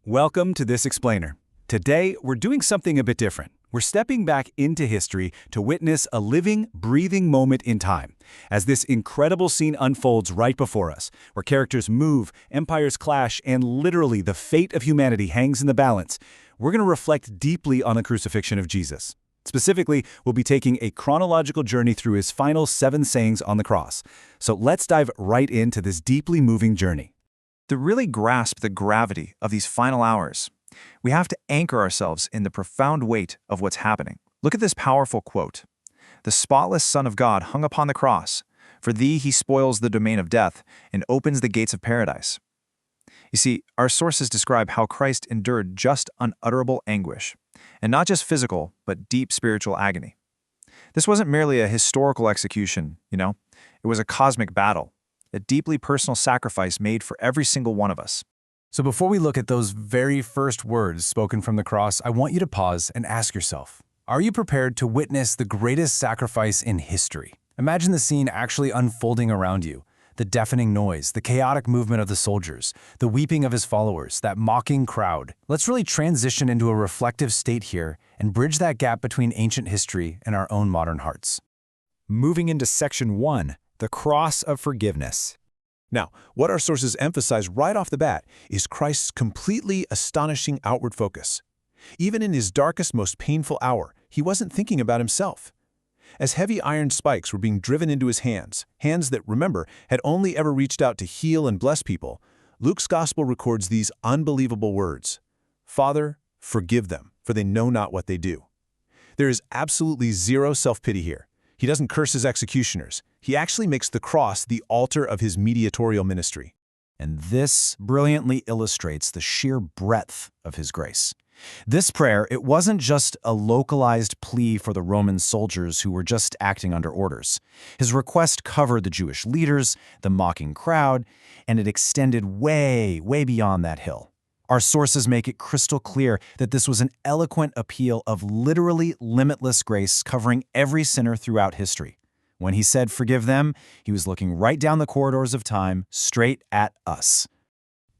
Welcome to This Explainer. Today, we're doing something a bit different. We're stepping back into history to witness a living, breathing moment in time, as this incredible scene unfolds right before us, where characters move, empires clash, and literally the fate of humanity hangs in the balance. We're going to reflect deeply on the crucifixion of Jesus. Specifically, we'll be taking a chronological journey through his final 7 sayings on the cross. So let's dive right into this deeply moving journey. To really grasp the gravity of these final hours, we have to anchor ourselves in the profound weight of what's happening. Look at this powerful quote. "The spotless Son of God hung upon the cross. For thee he spoils the domain of death and opens the gates of paradise." You see, our sources describe how Christ endured just unutterable anguish, and not just physical, but deep spiritual agony. This wasn't merely a historical execution, it was a cosmic battle, a deeply personal sacrifice made for every single one of us. So before we look at those very first words spoken from the cross, I want you to pause and ask yourself, are you prepared to witness the greatest sacrifice in history? Imagine the scene actually unfolding around you. The deafening noise, the chaotic movement of the soldiers, the weeping of his followers, that mocking crowd. Let's really transition into a reflective state here and bridge that gap between ancient history and our own modern hearts. Moving into Section 1, the Cross of Forgiveness. Now, what our sources emphasize right off the bat is Christ's completely astonishing outward focus. Even in his darkest, most painful hour, he wasn't thinking about himself. As heavy iron spikes were being driven into his hands that, remember, had only ever reached out to heal and bless people, Luke's Gospel records these unbelievable words: "Father, forgive them, for they know not what they do." There is absolutely zero self-pity here. He doesn't curse his executioners. He actually makes the cross the altar of his mediatorial ministry. And this brilliantly illustrates the sheer breadth of his grace. This prayer, it wasn't just a localized plea for the Roman soldiers who were just acting under orders. His request covered the Jewish leaders, the mocking crowd, and it extended way, way beyond that hill. Our sources make it crystal clear that this was an eloquent appeal of literally limitless grace covering every sinner throughout history. When he said, "Forgive them," he was looking right down the corridors of time, straight at us.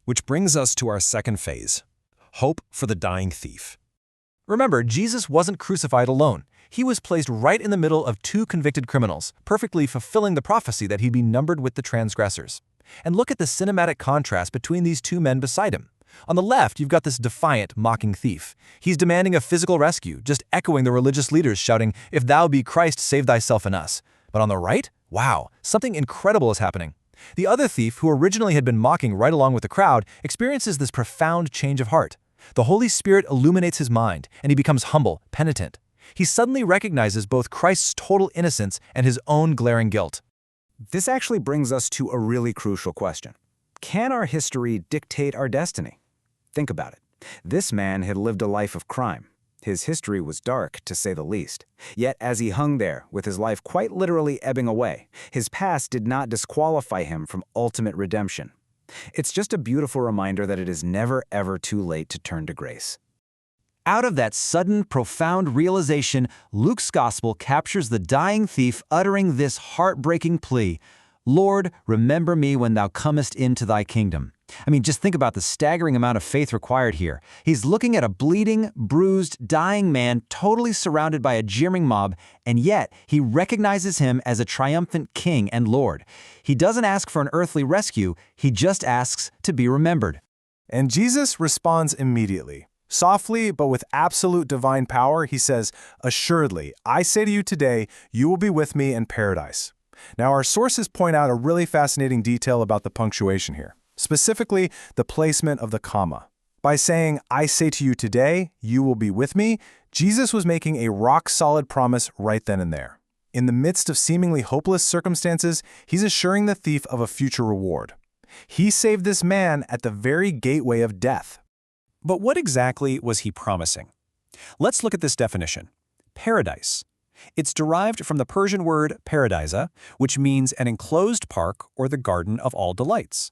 Which brings us to our second phase, hope for the dying thief. Remember, Jesus wasn't crucified alone. He was placed right in the middle of 2 convicted criminals, perfectly fulfilling the prophecy that he'd be numbered with the transgressors. And look at the cinematic contrast between these 2 men beside him. On the left, you've got this defiant, mocking thief. He's demanding a physical rescue, just echoing the religious leaders shouting, "If thou be Christ, save thyself and us." But on the right, wow, something incredible is happening. The other thief, who originally had been mocking right along with the crowd, experiences this profound change of heart. The Holy Spirit illuminates his mind, and he becomes humble, penitent. He suddenly recognizes both Christ's total innocence and his own glaring guilt. This actually brings us to a really crucial question. Can our history dictate our destiny? Think about it. This man had lived a life of crime. His history was dark, to say the least. Yet as he hung there, with his life quite literally ebbing away, his past did not disqualify him from ultimate redemption. It's just a beautiful reminder that it is never ever too late to turn to grace. Out of that sudden, profound realization, Luke's Gospel captures the dying thief uttering this heartbreaking plea: "Lord, remember me when thou comest into thy kingdom." I mean, just think about the staggering amount of faith required here. He's looking at a bleeding, bruised, dying man totally surrounded by a jeering mob, and yet he recognizes him as a triumphant king and Lord. He doesn't ask for an earthly rescue, he just asks to be remembered. And Jesus responds immediately. Softly, but with absolute divine power, he says, "Assuredly, I say to you today, you will be with me in paradise." Now, our sources point out a really fascinating detail about the punctuation here, specifically the placement of the comma. By saying, "I say to you today, you will be with me," Jesus was making a rock-solid promise right then and there. In the midst of seemingly hopeless circumstances, he's assuring the thief of a future reward. He saved this man at the very gateway of death. But what exactly was he promising? Let's look at this definition. Paradise. It's derived from the Persian word paradisa, which means an enclosed park or the garden of all delights.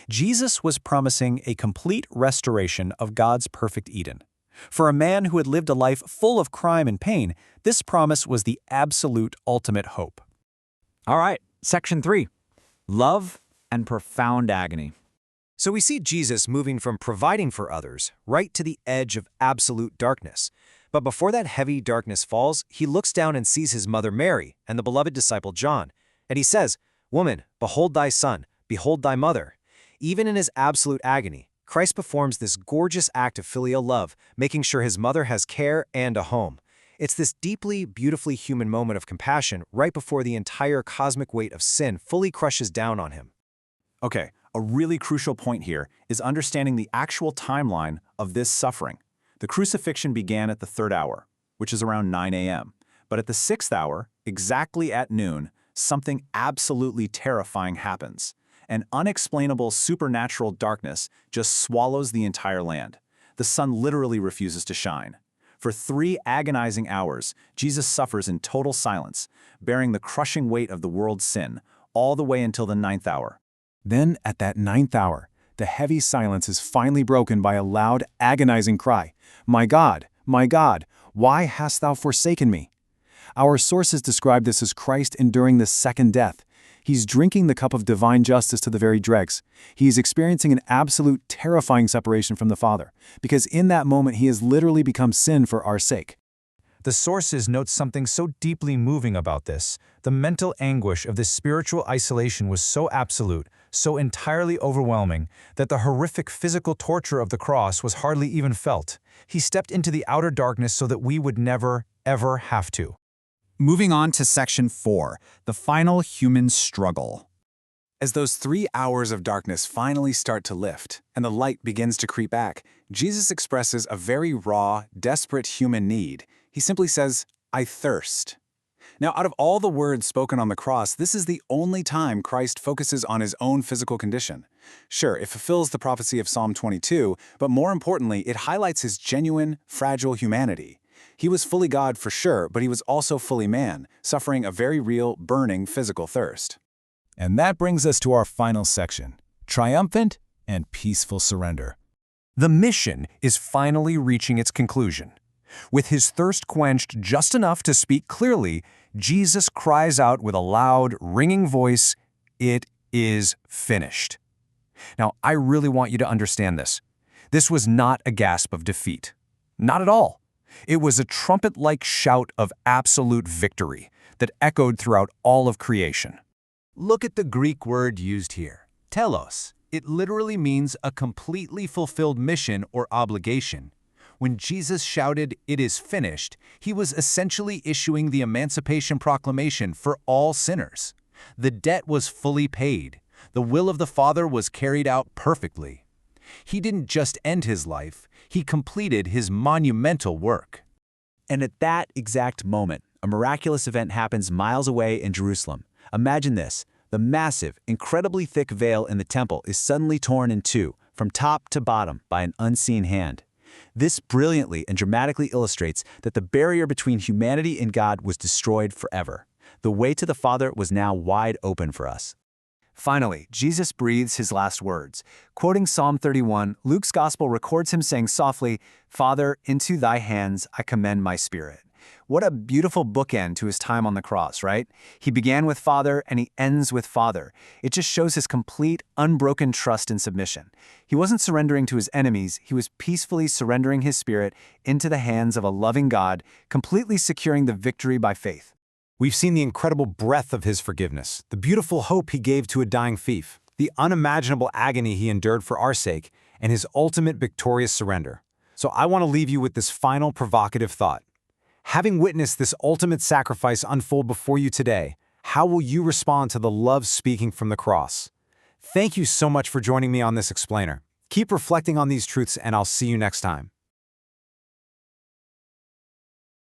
Jesus was promising a complete restoration of God's perfect Eden. For a man who had lived a life full of crime and pain, this promise was the absolute ultimate hope. All right, Section 3, love and profound agony. So we see Jesus moving from providing for others right to the edge of absolute darkness. But before that heavy darkness falls, he looks down and sees his mother Mary and the beloved disciple John. And he says, "Woman, behold thy son, behold thy mother." Even in his absolute agony, Christ performs this gorgeous act of filial love, making sure his mother has care and a home. It's this deeply, beautifully human moment of compassion right before the entire cosmic weight of sin fully crushes down on him. Okay, a really crucial point here is understanding the actual timeline of this suffering. The crucifixion began at the 3rd hour, which is around 9 a.m. But at the 6th hour, exactly at noon, something absolutely terrifying happens. An unexplainable supernatural darkness just swallows the entire land. The sun literally refuses to shine. For 3 agonizing hours, Jesus suffers in total silence, bearing the crushing weight of the world's sin, all the way until the 9th hour. Then, at that 9th hour, the heavy silence is finally broken by a loud, agonizing cry, my God, why hast thou forsaken me?" Our sources describe this as Christ enduring the second death. He's drinking the cup of divine justice to the very dregs. He's experiencing an absolute terrifying separation from the Father, because in that moment he has literally become sin for our sake. The sources note something so deeply moving about this. The mental anguish of this spiritual isolation was so absolute, so entirely overwhelming, that the horrific physical torture of the cross was hardly even felt. He stepped into the outer darkness so that we would never, ever have to. Moving on to section 4, the final human struggle. As those 3 hours of darkness finally start to lift and the light begins to creep back, Jesus expresses a very raw, desperate human need. He simply says, "I thirst." Now, out of all the words spoken on the cross, this is the only time Christ focuses on his own physical condition. Sure, it fulfills the prophecy of Psalm 22, but more importantly, it highlights his genuine, fragile humanity. He was fully God for sure, but he was also fully man, suffering a very real, burning physical thirst. And that brings us to our final section, triumphant and peaceful surrender. The mission is finally reaching its conclusion. With his thirst quenched just enough to speak clearly, Jesus cries out with a loud, ringing voice, "It is finished." Now, I really want you to understand this. This was not a gasp of defeat. Not at all. It was a trumpet-like shout of absolute victory that echoed throughout all of creation. Look at the Greek word used here, telos. It literally means a completely fulfilled mission or obligation. When Jesus shouted, "It is finished," he was essentially issuing the Emancipation Proclamation for all sinners. The debt was fully paid. The will of the Father was carried out perfectly. He didn't just end his life, he completed his monumental work. And at that exact moment, a miraculous event happens miles away in Jerusalem. Imagine this. The massive, incredibly thick veil in the temple is suddenly torn in two, from top to bottom, by an unseen hand. This brilliantly and dramatically illustrates that the barrier between humanity and God was destroyed forever. The way to the Father was now wide open for us. Finally, Jesus breathes his last words. Quoting Psalm 31, Luke's Gospel records him saying softly, "Father, into thy hands I commend my spirit." What a beautiful bookend to his time on the cross, right? He began with Father and he ends with Father. It just shows his complete, unbroken trust and submission. He wasn't surrendering to his enemies, he was peacefully surrendering his spirit into the hands of a loving God, completely securing the victory by faith. We've seen the incredible breadth of his forgiveness, the beautiful hope he gave to a dying thief, the unimaginable agony he endured for our sake, and his ultimate victorious surrender. So I want to leave you with this final provocative thought. Having witnessed this ultimate sacrifice unfold before you today, how will you respond to the love speaking from the cross? Thank you so much for joining me on this explainer. Keep reflecting on these truths, and I'll see you next time.